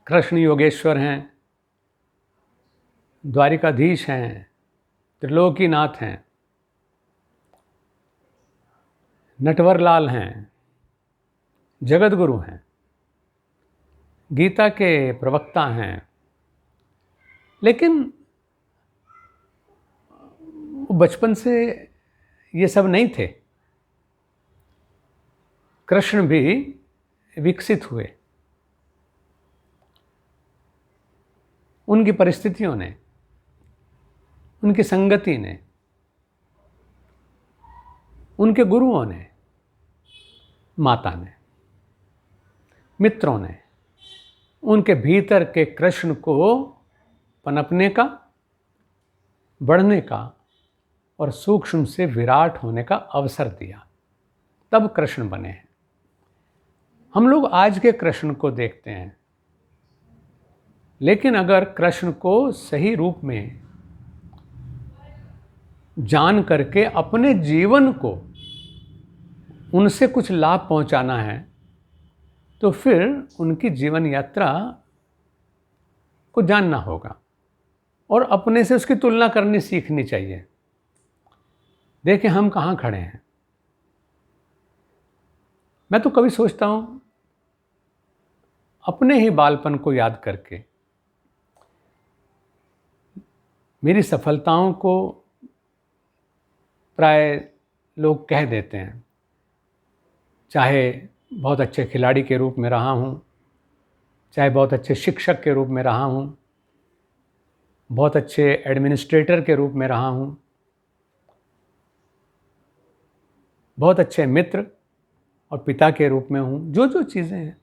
कृष्ण योगेश्वर हैं, द्वारिकाधीश हैं, त्रिलोकीनाथ हैं, नटवरलाल हैं, जगत गुरु हैं, गीता के प्रवक्ता हैं। लेकिन वो बचपन से ये सब नहीं थे। कृष्ण भी विकसित हुए। उनकी परिस्थितियों ने, उनकी संगति ने, उनके गुरुओं ने, माता ने, मित्रों ने उनके भीतर के कृष्ण को पनपने का, बढ़ने का और सूक्ष्म से विराट होने का अवसर दिया। तब कृष्ण बने हैं। हम लोग आज के कृष्ण को देखते हैं, लेकिन अगर कृष्ण को सही रूप में जान करके अपने जीवन को उनसे कुछ लाभ पहुंचाना है, तो फिर उनकी जीवन यात्रा को जानना होगा और अपने से उसकी तुलना करनी सीखनी चाहिए। देखें हम कहाँ खड़े हैं। मैं तो कभी सोचता हूँ, अपने ही बालपन को याद करके मेरी सफलताओं को प्राय लोग कह देते हैं। चाहे बहुत अच्छे खिलाड़ी के रूप में रहा हूँ, चाहे बहुत अच्छे शिक्षक के रूप में रहा हूँ, बहुत अच्छे एडमिनिस्ट्रेटर के रूप में रहा हूँ, बहुत अच्छे मित्र और पिता के रूप में हूँ, जो जो चीज़ें हैं।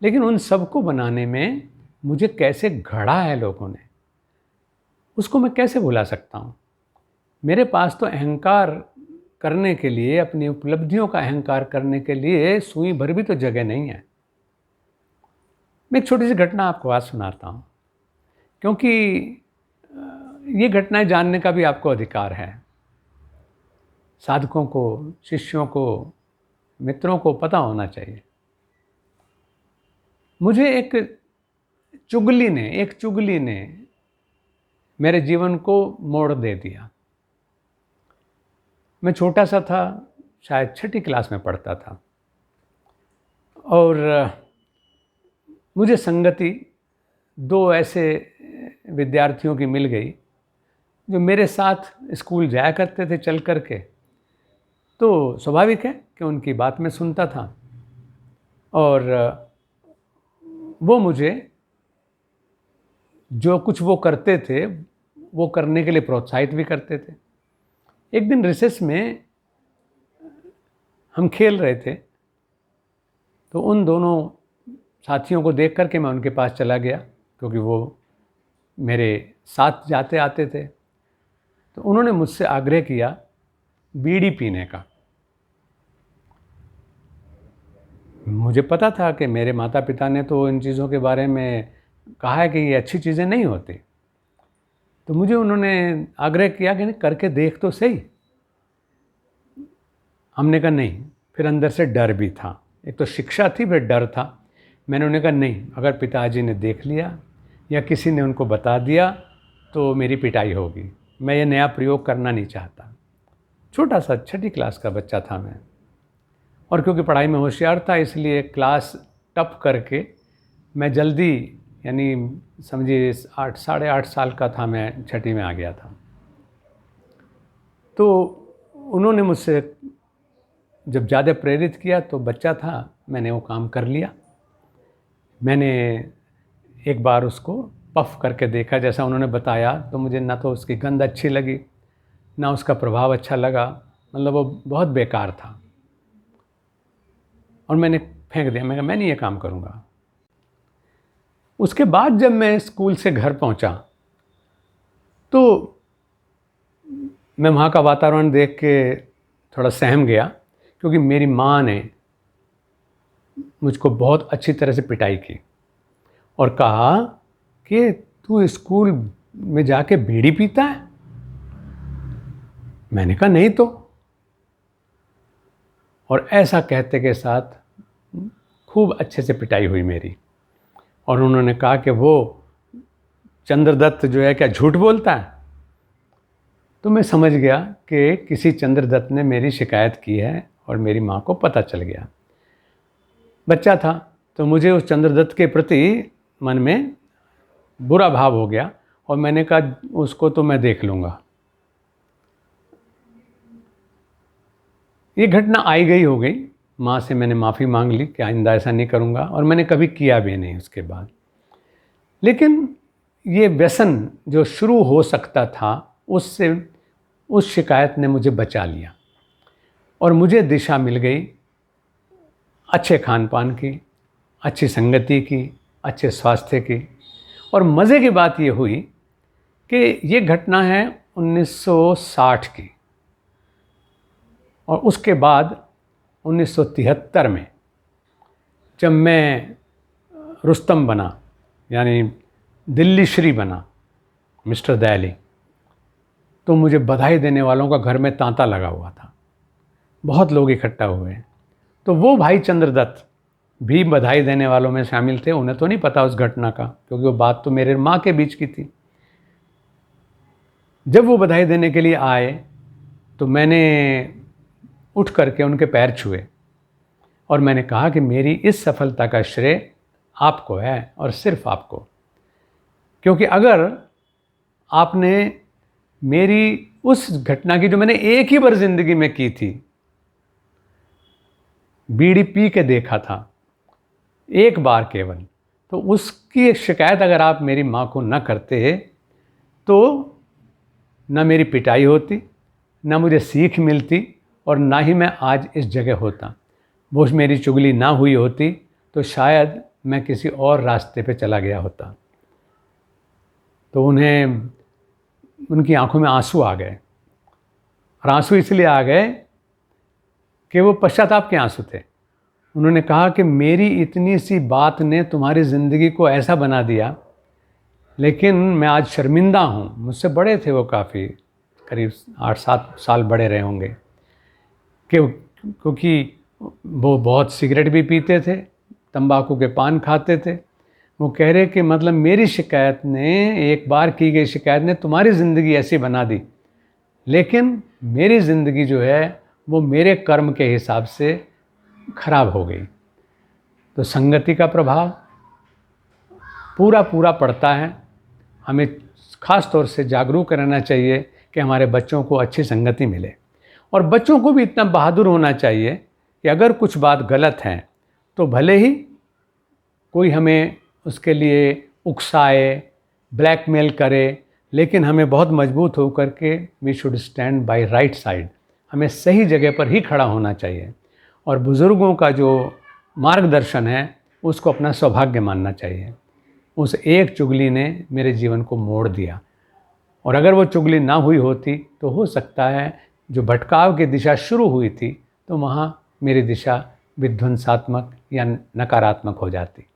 लेकिन उन सबको बनाने में मुझे कैसे गढ़ा है लोगों ने, उसको मैं कैसे भुला सकता हूँ। मेरे पास तो अहंकार करने के लिए, अपनी उपलब्धियों का अहंकार करने के लिए सुई भर भी तो जगह नहीं है। मैं एक छोटी सी घटना आपको आज सुनाता हूँ, क्योंकि ये घटनाएं जानने का भी आपको अधिकार है। साधकों को, शिष्यों को, मित्रों को पता होना चाहिए। मुझे एक चुगली ने मेरे जीवन को मोड़ दे दिया। मैं छोटा सा था, शायद 6ठी क्लास में पढ़ता था, और मुझे संगति 2 ऐसे विद्यार्थियों की मिल गई जो मेरे साथ स्कूल जाया करते थे चल करके। तो स्वाभाविक है कि उनकी बात मैं सुनता था और वो मुझे जो कुछ वो करते थे वो करने के लिए प्रोत्साहित भी करते थे। एक दिन रिसेस में हम खेल रहे थे, तो उन दोनों साथियों को देख करके मैं उनके पास चला गया, क्योंकि वो मेरे साथ जाते आते थे। तो उन्होंने मुझसे आग्रह किया बीड़ी पीने का। मुझे पता था कि मेरे माता पिता ने तो इन चीज़ों के बारे में कहा है कि ये अच्छी चीज़ें नहीं होती। तो मुझे उन्होंने आग्रह किया कि करके देख तो सही। हमने कहा नहीं। फिर अंदर से डर भी था, एक तो शिक्षा थी, फिर डर था। मैंने उन्हें कहा नहीं, अगर पिताजी ने देख लिया या किसी ने उनको बता दिया तो मेरी पिटाई होगी। मैं ये नया प्रयोग करना नहीं चाहता। छोटा सा 6ठी क्लास का बच्चा था मैं, और क्योंकि पढ़ाई में होशियार था इसलिए क्लास टप करके मैं जल्दी, यानी समझिए 8 साल का था मैं, 6ठी में आ गया था। तो उन्होंने मुझसे जब ज़्यादा प्रेरित किया, तो बच्चा था, मैंने वो काम कर लिया। मैंने एक बार उसको पफ करके देखा जैसा उन्होंने बताया, तो मुझे ना तो उसकी गंध अच्छी लगी, ना उसका प्रभाव अच्छा लगा। मतलब वो बहुत बेकार था और मैंने फेंक दिया। मैं कहा मैं नहीं ये काम करूँगा। उसके बाद जब मैं स्कूल से घर पहुँचा तो मैं वहाँ का वातावरण देख के थोड़ा सहम गया, क्योंकि मेरी माँ ने मुझको बहुत अच्छी तरह से पिटाई की और कहा कि तू स्कूल में जाके बीड़ी पीता है। मैंने कहा नहीं तो। और ऐसा कहते के साथ खूब अच्छे से पिटाई हुई मेरी। और उन्होंने कहा कि वो चंद्रदत्त जो है क्या झूठ बोलता है। तो मैं समझ गया कि किसी चंद्रदत्त ने मेरी शिकायत की है और मेरी माँ को पता चल गया। बच्चा था तो मुझे उस चंद्रदत्त के प्रति मन में बुरा भाव हो गया और मैंने कहा उसको तो मैं देख लूँगा। ये घटना आई गई हो गई। माँ से मैंने माफ़ी मांग ली कि आइंदा ऐसा नहीं करूँगा, और मैंने कभी किया भी नहीं उसके बाद। लेकिन ये व्यसन जो शुरू हो सकता था, उससे उस शिकायत ने मुझे बचा लिया और मुझे दिशा मिल गई अच्छे खान पान की, अच्छी संगति की, अच्छे स्वास्थ्य की। और मज़े की बात ये हुई कि ये घटना है 1960 की, और उसके बाद 1973 में जब मैं रुस्तम बना, यानी दिल्ली श्री बना, मिस्टर दयाली, तो मुझे बधाई देने वालों का घर में तांता लगा हुआ था। बहुत लोग इकट्ठा हुए। तो वो भाई चंद्रदत्त भी बधाई देने वालों में शामिल थे। उन्हें तो नहीं पता उस घटना का, क्योंकि वो बात तो मेरे माँ के बीच की थी। जब वो बधाई देने के लिए आए तो मैंने उठ करके उनके पैर छुए और मैंने कहा कि मेरी इस सफलता का श्रेय आपको है और सिर्फ आपको, क्योंकि अगर आपने मेरी उस घटना की जो मैंने एक ही बार ज़िंदगी में की थी, बीड़ी पी के देखा था एक बार केवल, तो उसकी शिकायत अगर आप मेरी माँ को न करते तो न मेरी पिटाई होती, न मुझे सीख मिलती, और ना ही मैं आज इस जगह होता। वो मेरी चुगली ना हुई होती तो शायद मैं किसी और रास्ते पे चला गया होता। तो उन्हें, उनकी आंखों में आंसू आ गए, और आंसू इसलिए आ गए कि वो पश्चाताप के आंसू थे। उन्होंने कहा कि मेरी इतनी सी बात ने तुम्हारी ज़िंदगी को ऐसा बना दिया, लेकिन मैं आज शर्मिंदा हूँ। मुझसे बड़े थे वो, काफ़ी करीब 8-7 साल बड़े रहे होंगे, क्योंकि वो बहुत सिगरेट भी पीते थे, तंबाकू के पान खाते थे। वो कह रहे कि मतलब मेरी शिकायत ने, एक बार की गई शिकायत ने तुम्हारी ज़िंदगी ऐसी बना दी, लेकिन मेरी ज़िंदगी जो है वो मेरे कर्म के हिसाब से खराब हो गई। तो संगति का प्रभाव पूरा पड़ता है। हमें ख़ास तौर से जागरूक रहना चाहिए कि हमारे बच्चों को अच्छी संगति मिले, और बच्चों को भी इतना बहादुर होना चाहिए कि अगर कुछ बात गलत है तो भले ही कोई हमें उसके लिए उकसाए, ब्लैकमेल करे, लेकिन हमें बहुत मजबूत होकर के we should stand by right side, हमें सही जगह पर ही खड़ा होना चाहिए। और बुज़ुर्गों का जो मार्गदर्शन है उसको अपना सौभाग्य मानना चाहिए। उस एक चुगली ने मेरे जीवन को मोड़ दिया, और अगर वो चुगली ना हुई होती तो हो सकता है जो भटकाव की दिशा शुरू हुई थी तो वहाँ मेरी दिशा विध्वंसात्मक या नकारात्मक हो जाती।